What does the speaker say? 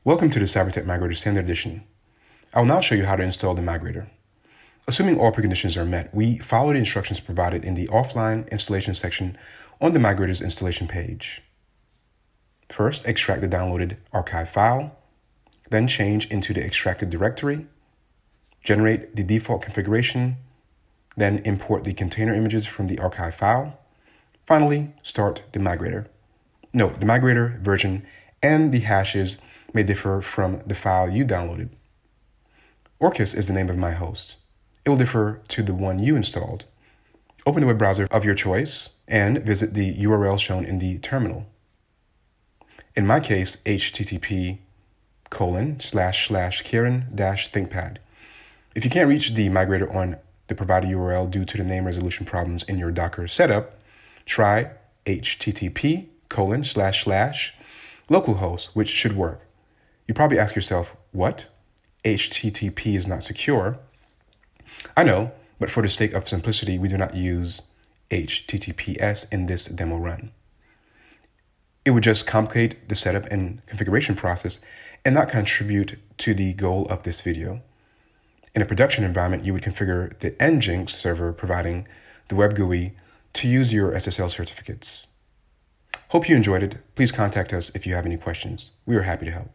Welcome to the CYBERTEC Migrator Standard Edition. I will now show you how to install the Migrator. Assuming all preconditions are met, we follow the instructions provided in the offline installation section on the Migrator's installation page. First, extract the downloaded archive file, then change into the extracted directory, generate the default configuration, then import the container images from the archive file. Finally, start the Migrator. Note, the Migrator version and the hashes may differ from the file you downloaded. Orcus is the name of my host. It will differ to the one you installed. Open the web browser of your choice and visit the URL shown in the terminal. In my case, http://karen-thinkpad. If you can't reach the Migrator on the provided URL due to the name resolution problems in your Docker setup, try http://localhost, which should work. You probably ask yourself, what? HTTP is not secure. I know, but for the sake of simplicity, we do not use HTTPS in this demo run. It would just complicate the setup and configuration process and not contribute to the goal of this video. In a production environment, you would configure the Nginx server providing the web GUI to use your SSL certificates. Hope you enjoyed it. Please contact us if you have any questions. We are happy to help.